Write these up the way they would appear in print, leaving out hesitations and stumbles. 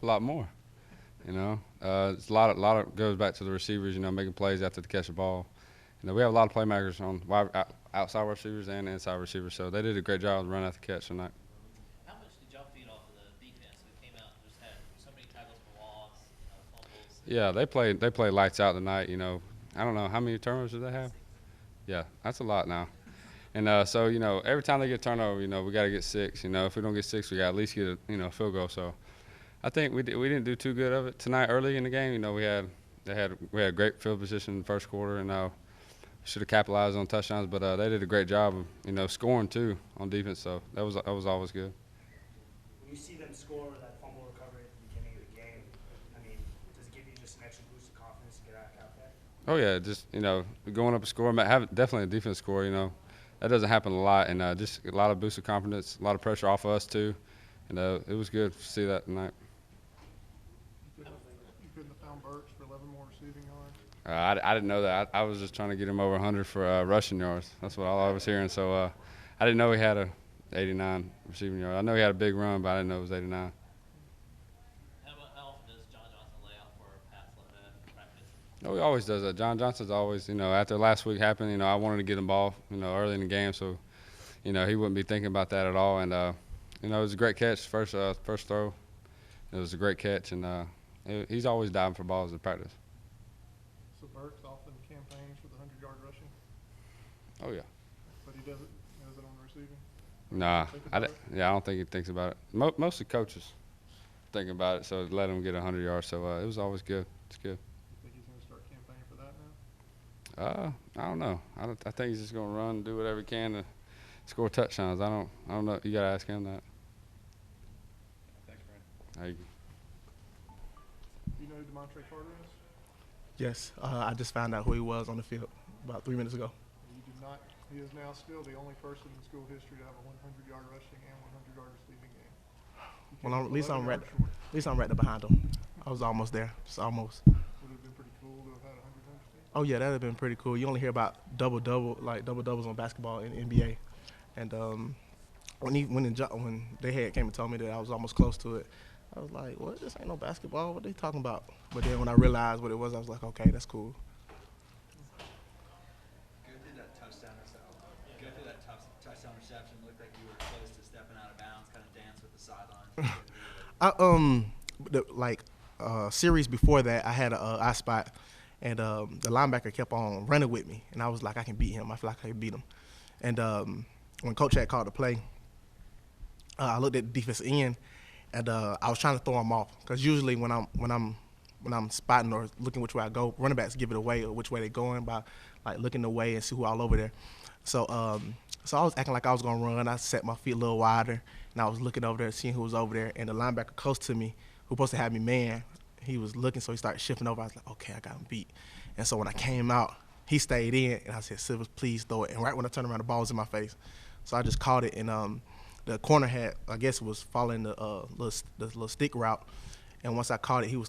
lot more. It's a lot of goes back to the receivers. Making plays after they catch the ball. We have a lot of playmakers on outside receivers and inside receivers, so they did a great job of running after the catch tonight. How much did y'all feed off of the defense who came out and just had so many tackles for loss, fumbles? Yeah, they played lights out tonight. I don't know how many turnovers did they have. Yeah, that's a lot now. And so every time they get turnover, we got to get six. If we don't get six, we got to at least get a field goal. So I think we didn't do too good of it tonight. Early in the game, we had great field position in the first quarter, and should have capitalized on touchdowns. But they did a great job of scoring too on defense. So that was always good. When you see them score that fumble recovery at the beginning of the game, I mean, does it give you just an extra boost of confidence to get back out there? Oh yeah, just going up a score, have definitely a defense score. That doesn't happen a lot, and just a lot of boost of confidence, a lot of pressure off of us too, and it was good to see that tonight. You couldn't have found Burks for 11 more receiving yards? I didn't know that. I was just trying to get him over 100 for rushing yards. That's what all I was hearing. So I didn't know he had a 89 receiving yard. I know he had a big run, but I didn't know it was 89. How often does John Johnson lay out for a pass like that in practice? No, he always does that. John Johnson's always, after last week happened, I wanted to get him ball, early in the game, so, he wouldn't be thinking about that at all. And, it was a great catch, first throw. It was a great catch, and he's always diving for balls in practice. So Burks often campaigns for the 100-yard rushing, Oh, yeah. but he does it on the receiving? Nah, Think about it? I don't think he thinks about it. Most of the coaches think about it, so let him get 100 yards. So it was always good. It's good. Think he's going to start campaigning for that now? I don't know. I think he's just gonna run and do whatever he can to score touchdowns. I don't know. You gotta ask him that. Thanks, Brandon. There you go. Do you know who DeMontre Carter is? Yes, I just found out who he was on the field about 3 minutes ago. You did not. He is now still the only person in school history to have a 100-yard rushing and 100-yard receiving game. Well, at least I'm right. Short. At least I'm right there behind him. I was almost there, just almost. Would have been pretty cool to have had 100 rushing. Oh yeah, that'd have been pretty cool. You only hear about double doubles on basketball in the NBA, and when they had came and told me that I was almost close to it, I was like, what? This ain't no basketball. What they talking about? But then when I realized what it was, I was like, okay, that's cool. Go through that touchdown reception. Looked like you were close to stepping out of bounds. Kind of dance with the sideline. Series before that, I had a eye spot, and the linebacker kept on running with me, and I was like, I can beat him. I feel like I can beat him. And when Coach had called the play, I looked at the defensive end, and I was trying to throw him off, because usually when I'm spotting or looking which way I go, running backs give it away or which way they're going by like looking the way and see who all over there. So I was acting like I was gonna run. I set my feet a little wider, and I was looking over there, seeing who was over there, and the linebacker close to me, who supposed to have me man, he was looking, so he started shifting over. I was like, okay, I got him beat. And so when I came out, he stayed in, and I said, Silvers, please throw it. And right when I turned around, the ball was in my face. So I just caught it, and the corner had, I guess, was following the little stick route. And once I caught it, he was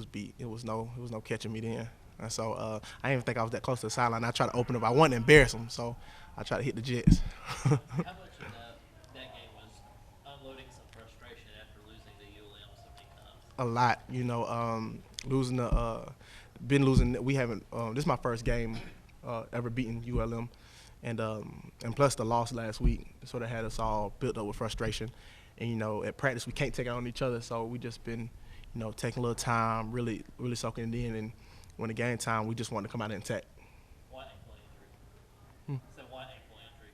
beat. It was no catching me then. And so I didn't even think I was that close to the sideline. I tried to open up. I wanted to embarrass him, so I tried to hit the Jets. How much of that game was unloading some frustration after losing to ULM so many times? A lot, losing. We haven't. This is my first game ever beating ULM, and plus the loss last week sort of had us all built up with frustration. And at practice we can't take it on each other, so we just been, taking a little time, really soaking it in, and when the game time, we just wanted to come out intact. Why ankle injury? So why ankle injury?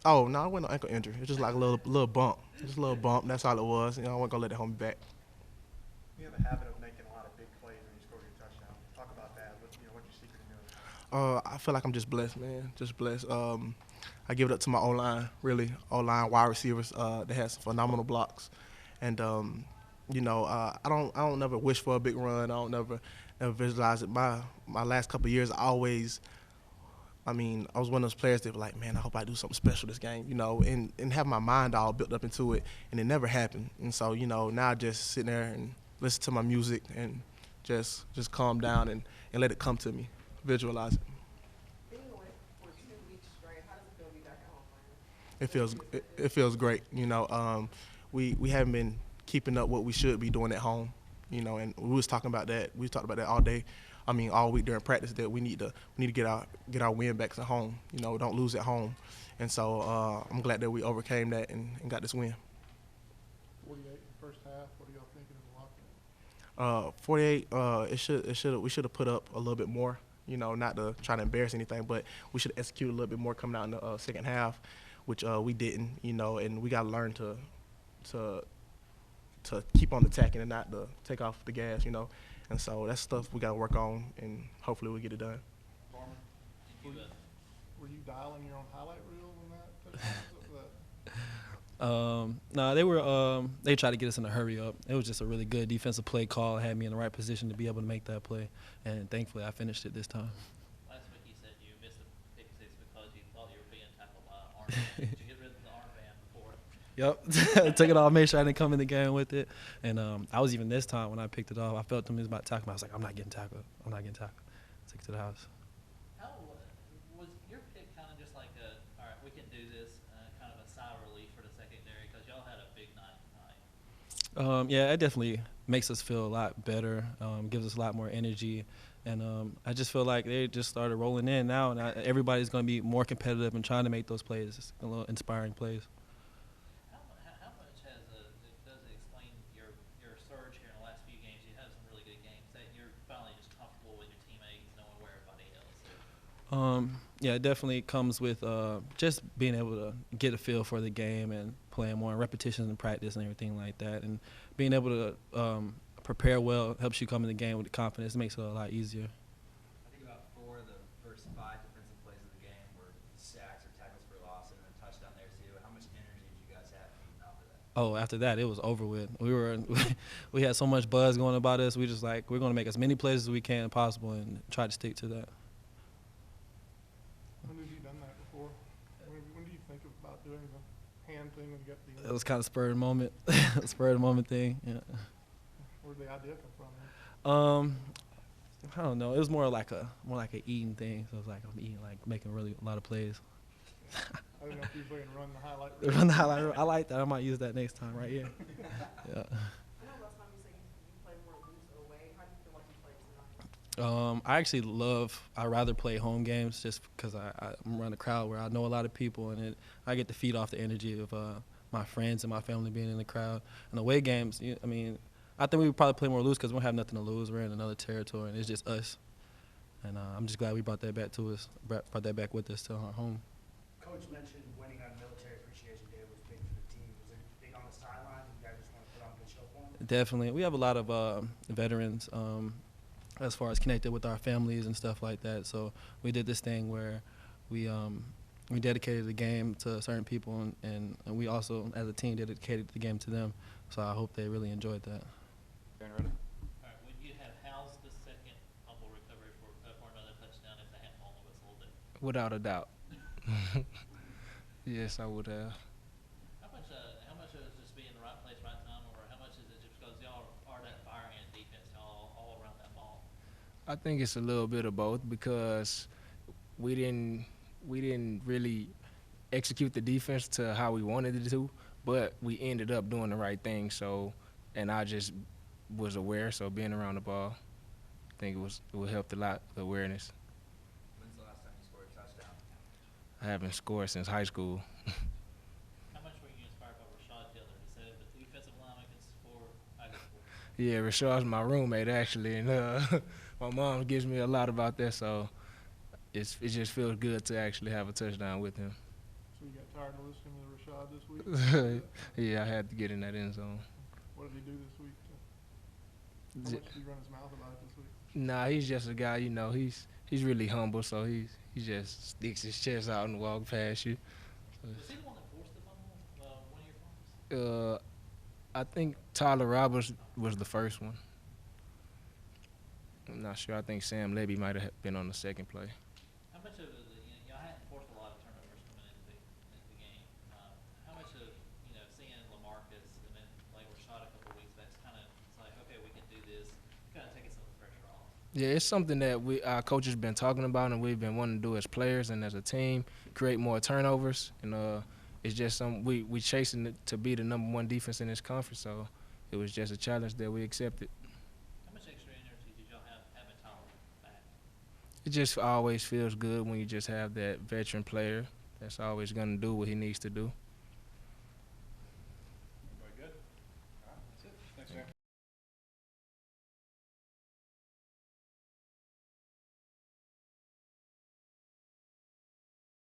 Oh no, it wasn't no ankle injury. It was just like a little bump, just a little bump. That's all it was. I wasn't gonna let it hold me back. You have a habit of making a lot of big plays when you score your touchdown. Talk about that. What's your secret to doing? I feel like I'm just blessed, man. Just blessed. I give it up to my O-line, really. O-line, wide receivers. They had some phenomenal blocks, and I don't never wish for a big run. I don't never visualize it. My last couple of years, I was one of those players that were like, man, I hope I do something special this game, and have my mind all built up into it, and it never happened. And so, now I just sit there and listen to my music and just calm down and let it come to me, visualize it. Being away for 2 weeks straight, how does it feel to be back at home? It feels great. We haven't been keeping up what we should be doing at home. You know, and we was talking about that. We talked about that all day. I mean, all week during practice, that we need to get our win backs at home. You know, don't lose at home. And so I'm glad that we overcame that and got this win. 48 in the first half. What are y'all thinking in the locker room? 48. We should have put up a little bit more. You know, not to try to embarrass anything, but we should execute a little bit more coming out in the second half, which we didn't. You know, and we got to learn to keep on attacking and not to take off the gas. You know, and so that's stuff we got to work on, and hopefully we'll get it done. Farmer, You, were you dialing your own highlight reel when that touchdown was No, they tried to get us in a hurry up. It was just a really good defensive play call. It had me in the right position to be able to make that play, and thankfully I finished it this time. last week you said you missed a pick six because you thought you were being tackled by an armband. Did you get rid of the armband before? Yep, took it off, made sure I didn't come in the game with it, and I was even this time when I picked it off, I felt him was about to tackle me. I was like, I'm not getting tackled. Took it to the house. How was your pick kind of just like all right, we can do this, kind of a sigh of relief for the secondary because y'all had a big night tonight? Yeah, it definitely makes us feel a lot better, gives us a lot more energy, and I just feel like they just started rolling in now, and everybody's going to be more competitive and trying to make those plays, a little inspiring plays. How much does it explain your surge here in the last few games? You had some really good games that you're finally just comfortable with your teammates, knowing where everybody else is. Yeah, it definitely comes with just being able to get a feel for the game and playing more repetitions in practice and everything like that, and being able to prepare well helps you come in the game with the confidence. It makes it a lot easier. I think about 4 of the first 5 defensive plays of the game were sacks or tackles for loss and a touchdown there too. How much energy did you guys have after that? Oh, after that, it was over with. We had so much buzz going about us. We just like, we're going to make as many plays as we can possible and try to stick to that. When have you done that before? When do you think about doing the hand thing when you get the? It was kind of spur of the moment, thing. Yeah. Where'd the idea come from? I don't know. It was more like a eating thing. So it was like I'm eating, like making really a lot of plays. I don't know if you were going to run the highlight reel. Run the highlight reel. I like that. I might use that next time right here. Yeah. I know last time you said you play more loose away. How do you feel like you played tonight? I rather play home games just because I'm around a crowd where I know a lot of people, and I get to feed off the energy of my friends and my family being in the crowd. And away games, I think we would probably play more loose because we don't have nothing to lose. We're in another territory, and it's just us. And I'm just glad we brought that back with us to our home. Coach mentioned winning on Military Appreciation Day was big for the team. Was it big on the sideline? You guys just want to put on a good show for them? Definitely. We have a lot of veterans as far as connected with our families and stuff like that. So we did this thing where we dedicated the game to certain people, and we also, as a team, dedicated the game to them. So I hope they really enjoyed that. All right, would you have housed the second fumble recovery for another touchdown if they hadn't blown the whistle? Without a doubt. Yes, I would have. How much of it is just being in the right place, right time, or how much is it just because y'all are that fire-hand defense, y'all all around that ball? I think it's a little bit of both because we didn't really execute the defense to how we wanted it to, but we ended up doing the right thing. So, and I just was aware. So being around the ball, I think it helped a lot, the awareness. When's the last time you scored a touchdown? I haven't scored since high school. How much were you inspired by Rashad Taylor? He said if the defensive lineman can score, I can score. Yeah, Rashad's my roommate actually, and my mom gives me a lot about that. So it just feels good to actually have a touchdown with him. So you got tired of listening to Rashad this week? Yeah, I had to get in that end zone. What did he do this week? How much did he run his mouth about it this week? Nah, he's just a guy, he's really humble, so he just sticks his chest out and walks past you. Was he the one that forced the fumble, one of your fumbles? I think Tyler Roberts was the first one. I'm not sure. I think Sam Levy might have been on the second play. How much of it, y'all hadn't forced a lot of turnovers coming into the game. How much of, seeing LaMarcus and then like Rashad a couple of weeks back, it's like, okay, we can do this, kind of taking some of the pressure off. Yeah, it's something that our coach has been talking about and we've been wanting to do as players and as a team, create more turnovers. And it's just we chasing it to be the #1 defense in this conference. So it was just a challenge that we accepted. How much extra energy did y'all have having Tom back? It just always feels good when you just have that veteran player that's always going to do what he needs to do.